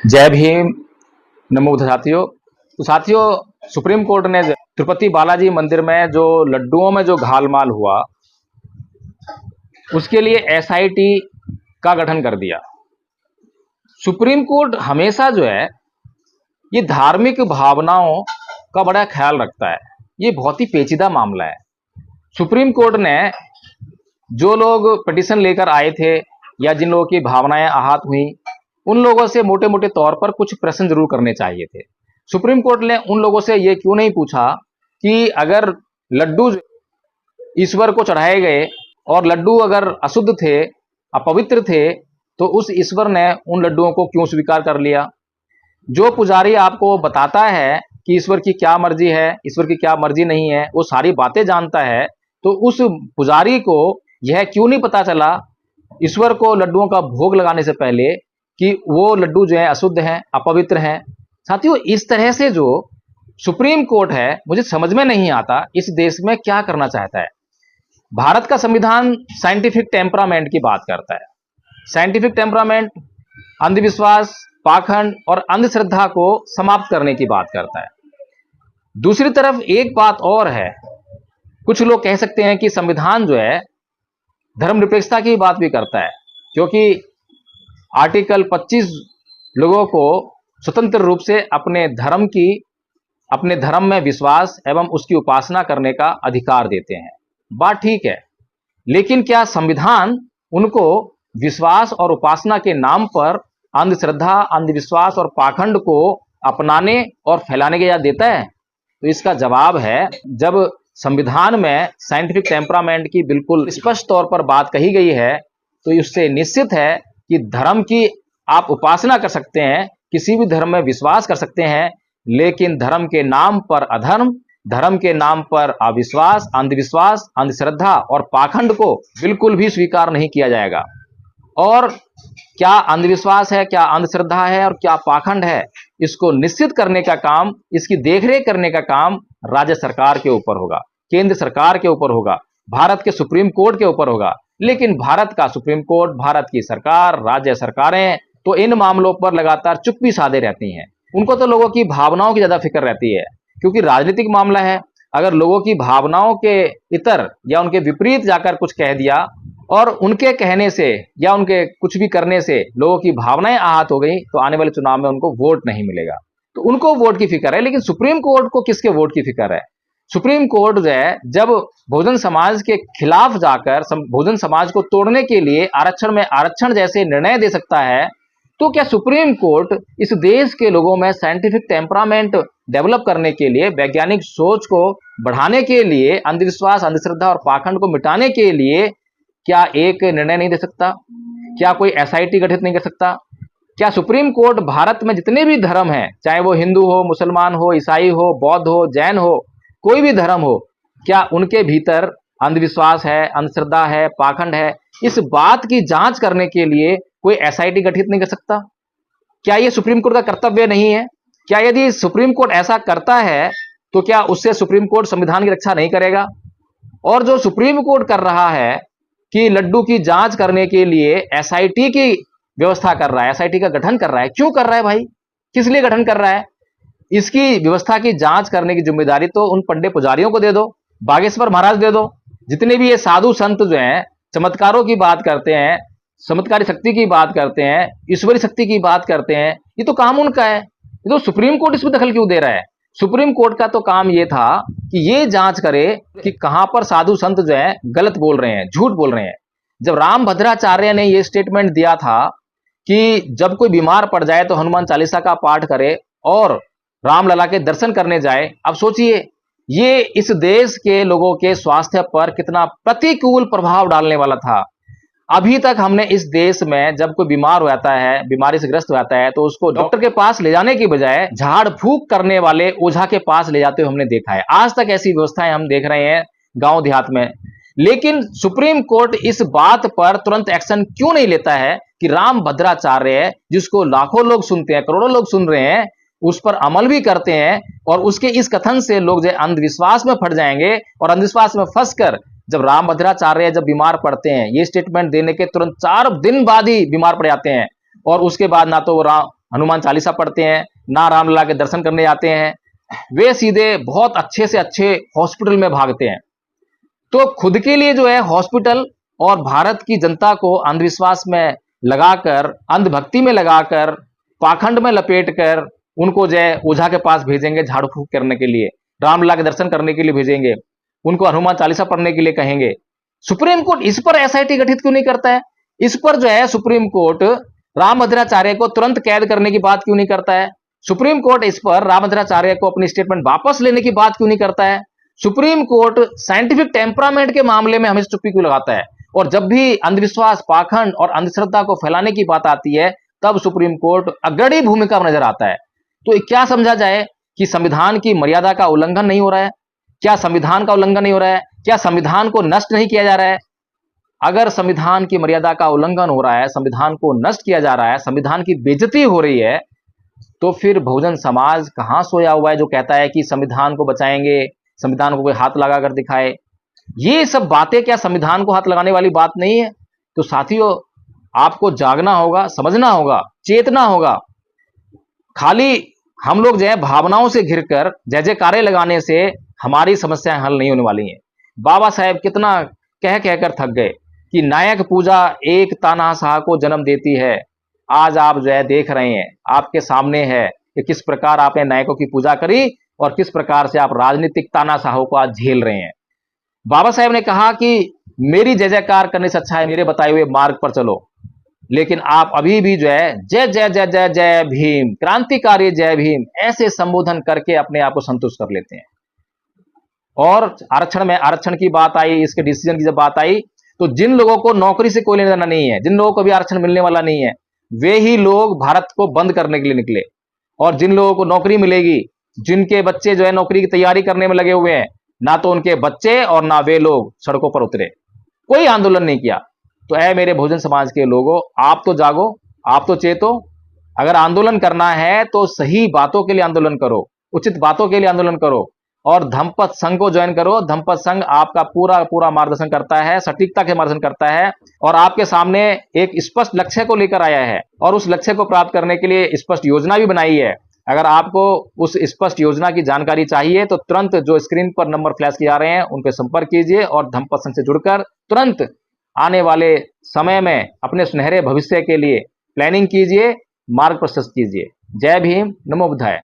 जय भीम। नमो बुद्ध। साथियों, supreme court ने तिरुपति बालाजी मंदिर में जो लड्डुओं में जो घालमाल हुआ उसके लिए एसआईटी का गठन कर दिया। सुप्रीम कोर्ट हमेशा जो है ये धार्मिक भावनाओं का बड़ा ख्याल रखता है। ये बहुत ही पेचीदा मामला है। सुप्रीम कोर्ट ने जो लोग पिटीशन लेकर आए थे या जिन लोगों की भावनाएं आहत हुई उन लोगों से मोटे मोटे तौर पर कुछ प्रश्न जरूर करने चाहिए थे। सुप्रीम कोर्ट ने उन लोगों से यह क्यों नहीं पूछा कि अगर लड्डू ईश्वर को चढ़ाए गए और लड्डू अगर अशुद्ध थे, अपवित्र थे, तो उस ईश्वर ने उन लड्डुओं को क्यों स्वीकार कर लिया। जो पुजारी आपको बताता है कि ईश्वर की क्या मर्जी है, ईश्वर की क्या मर्जी नहीं है, वो सारी बातें जानता है, तो उस पुजारी को यह क्यों नहीं पता चला ईश्वर को लड्डुओं का भोग लगाने से पहले कि वो लड्डू जो है अशुद्ध हैं, अपवित्र हैं। साथियों, इस तरह से जो सुप्रीम कोर्ट है, मुझे समझ में नहीं आता इस देश में क्या करना चाहता है। भारत का संविधान साइंटिफिक टेम्परामेंट की बात करता है। साइंटिफिक टेम्परामेंट अंधविश्वास, पाखंड और अंधश्रद्धा को समाप्त करने की बात करता है। दूसरी तरफ एक बात और है, कुछ लोग कह सकते हैं कि संविधान जो है धर्मनिरपेक्षता की बात भी करता है, क्योंकि आर्टिकल 25 लोगों को स्वतंत्र रूप से अपने धर्म में विश्वास एवं उसकी उपासना करने का अधिकार देते हैं। बात ठीक है, लेकिन क्या संविधान उनको विश्वास और उपासना के नाम पर अंधश्रद्धा, अंधविश्वास और पाखंड को अपनाने और फैलाने की इजाजत देता है? तो इसका जवाब है, जब संविधान में साइंटिफिक टेम्परामेंट की बिल्कुल स्पष्ट तौर पर बात कही गई है, तो इससे निश्चित है कि धर्म की आप उपासना कर सकते हैं, किसी भी धर्म में विश्वास कर सकते हैं, लेकिन धर्म के नाम पर अधर्म, धर्म के नाम पर अविश्वास, अंधविश्वास, अंधश्रद्धा और पाखंड को बिल्कुल भी स्वीकार नहीं किया जाएगा। और क्या अंधविश्वास है, क्या अंधश्रद्धा है और क्या पाखंड है, इसको निश्चित करने का काम, इसकी देखरेख करने का काम राज्य सरकार के ऊपर होगा, केंद्र सरकार के ऊपर होगा, भारत के सुप्रीम कोर्ट के ऊपर होगा। लेकिन भारत का सुप्रीम कोर्ट, भारत की सरकार, राज्य सरकारें तो इन मामलों पर लगातार चुप्पी साधे रहती हैं। उनको तो लोगों की भावनाओं की ज्यादा फिक्र रहती है, क्योंकि राजनीतिक मामला है। अगर लोगों की भावनाओं के इतर या उनके विपरीत जाकर कुछ कह दिया और उनके कहने से या उनके कुछ भी करने से लोगों की भावनाएं आहत हो गई, तो आने वाले चुनाव में उनको वोट नहीं मिलेगा। तो उनको वोट की फिक्र है, लेकिन सुप्रीम कोर्ट को किसके वोट की फिक्र है? सुप्रीम कोर्ट जो है, जब बहुजन समाज के खिलाफ जाकर बहुजन समाज को तोड़ने के लिए आरक्षण में आरक्षण जैसे निर्णय दे सकता है, तो क्या सुप्रीम कोर्ट इस देश के लोगों में साइंटिफिक टेम्परामेंट डेवलप करने के लिए, वैज्ञानिक सोच को बढ़ाने के लिए, अंधविश्वास, अंधश्रद्धा और पाखंड को मिटाने के लिए क्या एक निर्णय नहीं दे सकता? क्या कोई एसआईटी गठित नहीं कर सकता? क्या सुप्रीम कोर्ट भारत में जितने भी धर्म हैं, चाहे वो हिंदू हो, मुसलमान हो, ईसाई हो, बौद्ध हो, जैन हो, कोई भी धर्म हो, क्या उनके भीतर अंधविश्वास है, अंधश्रद्धा है, पाखंड है, इस बात की जांच करने के लिए कोई एसआईटी गठित नहीं कर सकता? क्या यह सुप्रीम कोर्ट का कर्तव्य नहीं है? क्या यदि सुप्रीम कोर्ट ऐसा करता है तो क्या उससे सुप्रीम कोर्ट संविधान की रक्षा नहीं करेगा? और जो सुप्रीम कोर्ट कर रहा है कि लड्डू की जांच करने के लिए एसआईटी की व्यवस्था कर रहा है, एसआईटी का गठन कर रहा है, क्यों कर रहा है भाई? किस लिए गठन कर रहा है? इसकी व्यवस्था की जांच करने की जिम्मेदारी तो उन पंडित पुजारियों को दे दो, बागेश्वर महाराज दे दो। जितने भी ये साधु संत जो हैं, चमत्कारों की बात करते हैं, चमत्कारी शक्ति की बात करते हैं, ईश्वरी शक्ति की बात करते हैं, ये तो काम उनका है। ये तो सुप्रीम कोर्ट इसमें दखल क्यों दे रहा है? सुप्रीम कोर्ट का तो काम ये था कि ये जांच करे कि कहां पर साधु संत जो है गलत बोल रहे हैं, झूठ बोल रहे हैं। जब रामभद्राचार्य ने ये स्टेटमेंट दिया था कि जब कोई बीमार पड़ जाए तो हनुमान चालीसा का पाठ करे और रामलला के दर्शन करने जाए, अब सोचिए ये इस देश के लोगों के स्वास्थ्य पर कितना प्रतिकूल प्रभाव डालने वाला था। अभी तक हमने इस देश में जब कोई बीमार हो जाता है, बीमारी से ग्रस्त हो जाता है, तो उसको डॉक्टर के पास ले जाने की बजाय झाड़ फूक करने वाले ओझा के पास ले जाते हुए हमने देखा है। आज तक ऐसी व्यवस्थाएं हम देख रहे हैं गांव देहात में। लेकिन सुप्रीम कोर्ट इस बात पर तुरंत एक्शन क्यों नहीं लेता है कि रामभद्राचार्य, जिसको लाखों लोग सुनते हैं, करोड़ों लोग सुन रहे हैं, उस पर अमल भी करते हैं और उसके इस कथन से लोग जो अंधविश्वास में फट जाएंगे और अंधविश्वास में फंसकर जब रामभद्राचार्य जब बीमार पड़ते हैं, ये स्टेटमेंट देने के तुरंत 4 दिन बाद ही बीमार पड़ जाते हैं और उसके बाद ना तो वो हनुमान चालीसा पढ़ते हैं, ना रामलला के दर्शन करने जाते हैं, वे सीधे बहुत अच्छे से अच्छे हॉस्पिटल में भागते हैं। तो खुद के लिए जो है हॉस्पिटल और भारत की जनता को अंधविश्वास में लगाकर, अंधभक्ति में लगाकर, पाखंड में लपेटकर उनको जो है ओझा के पास भेजेंगे झाड़ू फूंक करने के लिए, रामलला के दर्शन करने के लिए भेजेंगे, उनको हनुमान चालीसा पढ़ने के लिए कहेंगे। सुप्रीम कोर्ट इस पर एसआईटी गठित क्यों नहीं करता है? इस पर जो है सुप्रीम कोर्ट रामभद्राचार्य को तुरंत कैद करने की बात क्यों नहीं करता है? सुप्रीम कोर्ट इस पर रामभद्राचार्य को अपनी स्टेटमेंट वापस लेने की बात क्यों नहीं करता है? सुप्रीम कोर्ट साइंटिफिक टेम्परामेंट के मामले में हमेशा चुप्पी क्यों लगाता है? और जब भी अंधविश्वास, पाखंड और अंधश्रद्धा को फैलाने की बात आती है तब सुप्रीम कोर्ट अग्रणी भूमिका में नजर आता है। तो क्या समझा जाए कि संविधान की मर्यादा का उल्लंघन नहीं हो रहा है? क्या संविधान का उल्लंघन नहीं हो रहा है? क्या संविधान को नष्ट नहीं किया जा रहा है? अगर संविधान की मर्यादा का उल्लंघन हो रहा है, संविधान को नष्ट किया जा रहा है, संविधान की बेइज्जती हो रही है, तो फिर बहुजन समाज कहां सोया हुआ है जो कहता है कि संविधान को बचाएंगे, संविधान को कोई हाथ लगा कर दिखाए? ये सब बातें क्या संविधान को हाथ लगाने वाली बात नहीं है? तो साथियों, आपको जागना होगा, समझना होगा, चेतना होगा। खाली हम लोग जो है भावनाओं से घिरकर जय जयकारे लगाने से हमारी समस्याएं हल नहीं होने वाली हैं। बाबा साहेब कितना कह कहकर थक गए कि नायक पूजा एक तानाशाह को जन्म देती है। आज आप जो है देख रहे हैं, आपके सामने है कि किस प्रकार आपने नायकों की पूजा करी और किस प्रकार से आप राजनीतिक तानाशाहों को आज झेल रहे हैं। बाबा साहेब ने कहा कि मेरी जय जयकार करने से अच्छा है मेरे बताए हुए मार्ग पर चलो, लेकिन आप अभी भी जो है जय जय जय जय जय भीम, क्रांतिकारी जय भीम ऐसे संबोधन करके अपने आप को संतुष्ट कर लेते हैं। और आरक्षण की बात आई, इसके डिसीजन की जब बात आई, तो जिन लोगों को नौकरी से कोई लेना देना नहीं है, जिन लोगों को भी आरक्षण मिलने वाला नहीं है, वे ही लोग भारत को बंद करने के लिए निकले। और जिन लोगों को नौकरी मिलेगी, जिनके बच्चे जो है नौकरी की तैयारी करने में लगे हुए हैं, ना तो उनके बच्चे और ना वे लोग सड़कों पर उतरे, कोई आंदोलन नहीं किया। तो ऐ मेरे बहुजन समाज के लोगों, आप तो जागो, आप तो चेतो। अगर आंदोलन करना है तो सही बातों के लिए आंदोलन करो, उचित बातों के लिए आंदोलन करो, और धम्मपद संघ को ज्वाइन करो। धम्मपद संघ आपका पूरा पूरा मार्गदर्शन करता है, सटीकता के मार्गदर्शन करता है, और आपके सामने एक स्पष्ट लक्ष्य को लेकर आया है, और उस लक्ष्य को प्राप्त करने के लिए स्पष्ट योजना भी बनाई है। अगर आपको उस स्पष्ट योजना की जानकारी चाहिए तो तुरंत जो स्क्रीन पर नंबर फ्लैश किए जा रहे हैं उन पर संपर्क कीजिए और धम्मपद संघ से जुड़कर तुरंत आने वाले समय में अपने सुनहरे भविष्य के लिए प्लानिंग कीजिए, मार्ग प्रशस्त कीजिए। जय भीम, नमो बुद्धाय।